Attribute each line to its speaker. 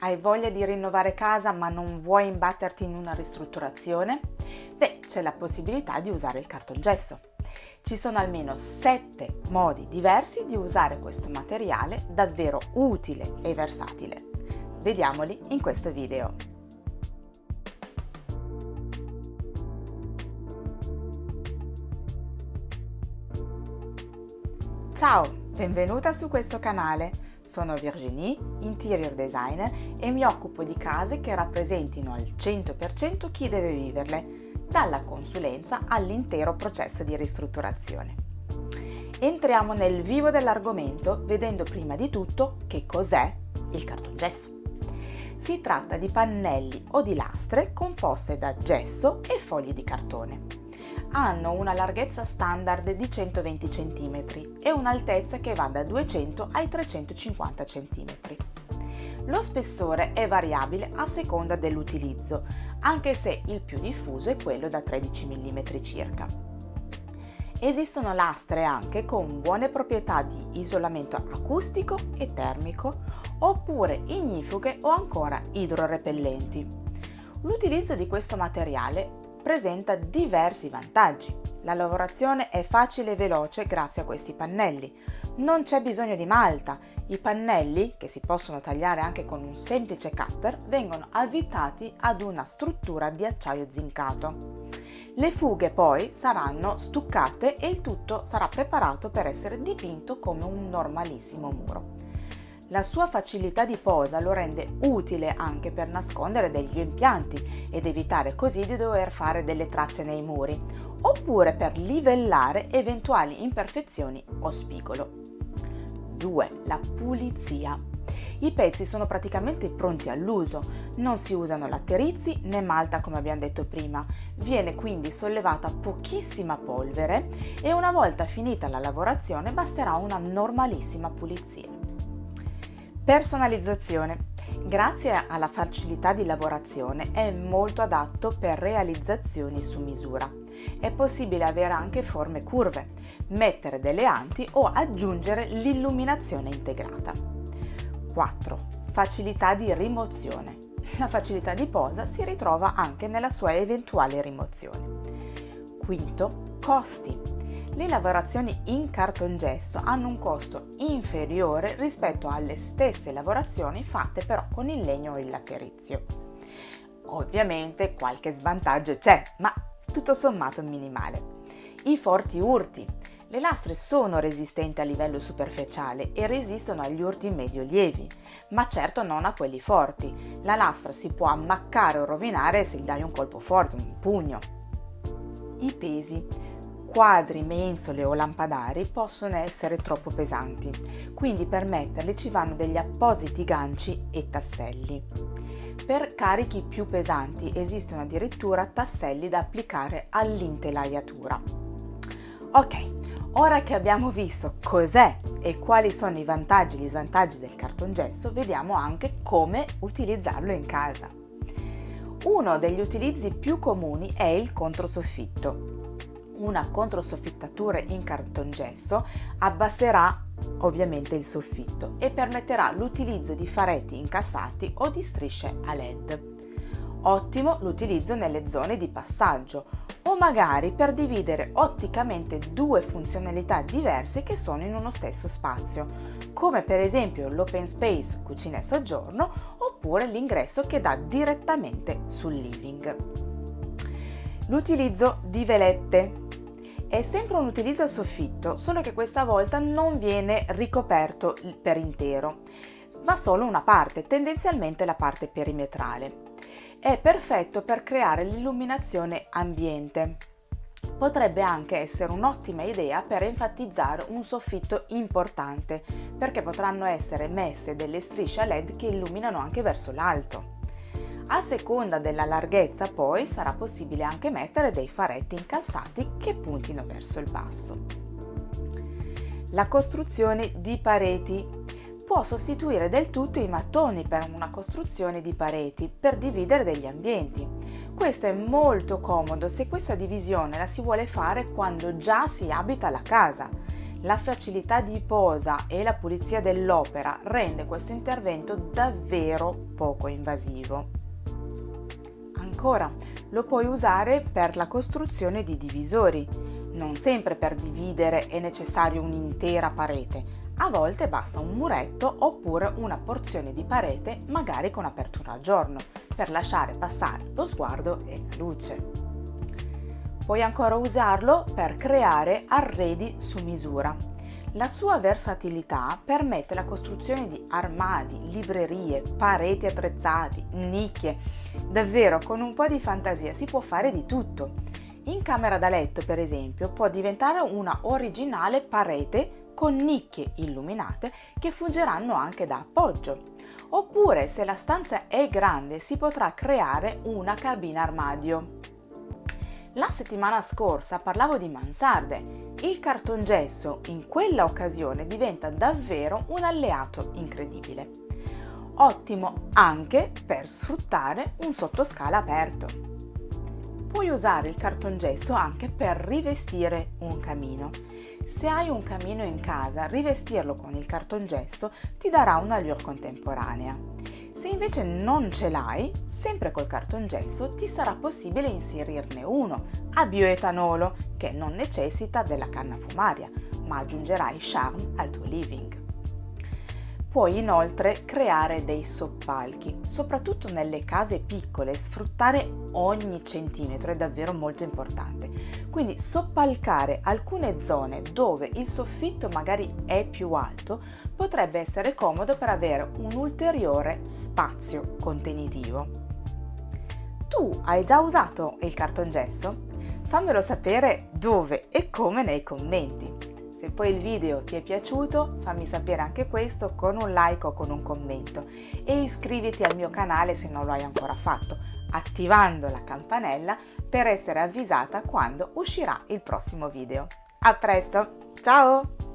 Speaker 1: Hai voglia di rinnovare casa ma non vuoi imbatterti in una ristrutturazione? Beh, c'è la possibilità di usare il cartongesso. Ci sono almeno 7 modi diversi di usare questo materiale davvero utile e versatile. Vediamoli in questo video. Ciao, benvenuta su questo canale. Sono Virginie, interior designer e mi occupo di case che rappresentino al 100% chi deve viverle, dalla consulenza all'intero processo di ristrutturazione. Entriamo nel vivo dell'argomento vedendo prima di tutto che cos'è il cartongesso. Si tratta di pannelli o di lastre composte da gesso e fogli di cartone. Hanno una larghezza standard di 120 cm e un'altezza che va da 200 ai 350 cm. Lo spessore è variabile a seconda dell'utilizzo, anche se il più diffuso è quello da 13 mm circa. Esistono lastre anche con buone proprietà di isolamento acustico e termico, oppure ignifughe o ancora idrorepellenti. L'utilizzo di questo materiale presenta diversi vantaggi. La lavorazione è facile e veloce grazie a questi pannelli. Non c'è bisogno di malta. I pannelli, che si possono tagliare anche con un semplice cutter, vengono avvitati ad una struttura di acciaio zincato. Le fughe poi saranno stuccate e il tutto sarà preparato per essere dipinto come un normalissimo muro. La sua facilità di posa lo rende utile anche per nascondere degli impianti ed evitare così di dover fare delle tracce nei muri, oppure per livellare eventuali imperfezioni o spigolo. 2. La pulizia. I pezzi sono praticamente pronti all'uso, non si usano latterizi né malta come abbiamo detto prima, viene quindi sollevata pochissima polvere e una volta finita la lavorazione basterà una normalissima pulizia. Personalizzazione. Grazie alla facilità di lavorazione è molto adatto per realizzazioni su misura. È possibile avere anche forme curve, mettere delle anti o aggiungere l'illuminazione integrata. 4. Facilità di rimozione. La facilità di posa si ritrova anche nella sua eventuale rimozione. 5. Costi. Le lavorazioni in cartongesso hanno un costo inferiore rispetto alle stesse lavorazioni fatte però con il legno o il laterizio. Ovviamente qualche svantaggio c'è, ma tutto sommato minimale. I forti urti. Le lastre sono resistenti a livello superficiale e resistono agli urti medio-lievi, ma certo non a quelli forti. La lastra si può ammaccare o rovinare se gli dai un colpo forte, un pugno. I pesi. Quadri, mensole o lampadari possono essere troppo pesanti, quindi per metterli ci vanno degli appositi ganci e tasselli. Per carichi più pesanti esistono addirittura tasselli da applicare all'intelaiatura. Ok, ora che abbiamo visto cos'è e quali sono i vantaggi e gli svantaggi del cartongesso, vediamo anche come utilizzarlo in casa. Uno degli utilizzi più comuni è il controsoffitto. Una controsoffittatura in cartongesso abbasserà ovviamente il soffitto e permetterà l'utilizzo di faretti incassati o di strisce a LED. Ottimo l'utilizzo nelle zone di passaggio o magari per dividere otticamente due funzionalità diverse che sono in uno stesso spazio, come per esempio l'open space cucina e soggiorno oppure l'ingresso che dà direttamente sul living. L'utilizzo di velette. È sempre un utilizzo a soffitto, solo che questa volta non viene ricoperto per intero, ma solo una parte, tendenzialmente la parte perimetrale. È perfetto per creare l'illuminazione ambiente. Potrebbe anche essere un'ottima idea per enfatizzare un soffitto importante, perché potranno essere messe delle strisce a LED che illuminano anche verso l'alto. A seconda della larghezza poi sarà possibile anche mettere dei faretti incassati che puntino verso il basso. La costruzione di pareti. Può sostituire del tutto i mattoni per una costruzione di pareti per dividere degli ambienti. Questo è molto comodo se questa divisione la si vuole fare quando già si abita la casa. La facilità di posa e la pulizia dell'opera rende questo intervento davvero poco invasivo. Ancora, lo puoi usare per la costruzione di divisori. Non sempre per dividere è necessario un'intera parete, a volte basta un muretto oppure una porzione di parete, magari con apertura a giorno, per lasciare passare lo sguardo e la luce. Puoi ancora usarlo per creare arredi su misura. La sua versatilità permette la costruzione di armadi, librerie, pareti attrezzati, nicchie. Davvero, con un po' di fantasia si può fare di tutto. In camera da letto, per esempio, può diventare una originale parete con nicchie illuminate che fungeranno anche da appoggio. Oppure, se la stanza è grande, si potrà creare una cabina armadio. La settimana scorsa parlavo di mansarde. Il cartongesso in quella occasione diventa davvero un alleato incredibile. Ottimo anche per sfruttare un sottoscala aperto. Puoi usare il cartongesso anche per rivestire un camino. Se hai un camino in casa, rivestirlo con il cartongesso ti darà una allure contemporanea. Se invece non ce l'hai, sempre col cartongesso ti sarà possibile inserirne uno a bioetanolo che non necessita della canna fumaria, ma aggiungerai charme al tuo living. Puoi inoltre creare dei soppalchi, soprattutto nelle case piccole. Sfruttare ogni centimetro è davvero molto importante. Quindi soppalcare alcune zone dove il soffitto magari è più alto potrebbe essere comodo per avere un ulteriore spazio contenitivo. Tu hai già usato il cartongesso? Fammelo sapere dove e come nei commenti. Se poi il video ti è piaciuto, fammi sapere anche questo con un like o con un commento e iscriviti al mio canale se non lo hai ancora fatto, attivando la campanella per essere avvisata quando uscirà il prossimo video. A presto, ciao!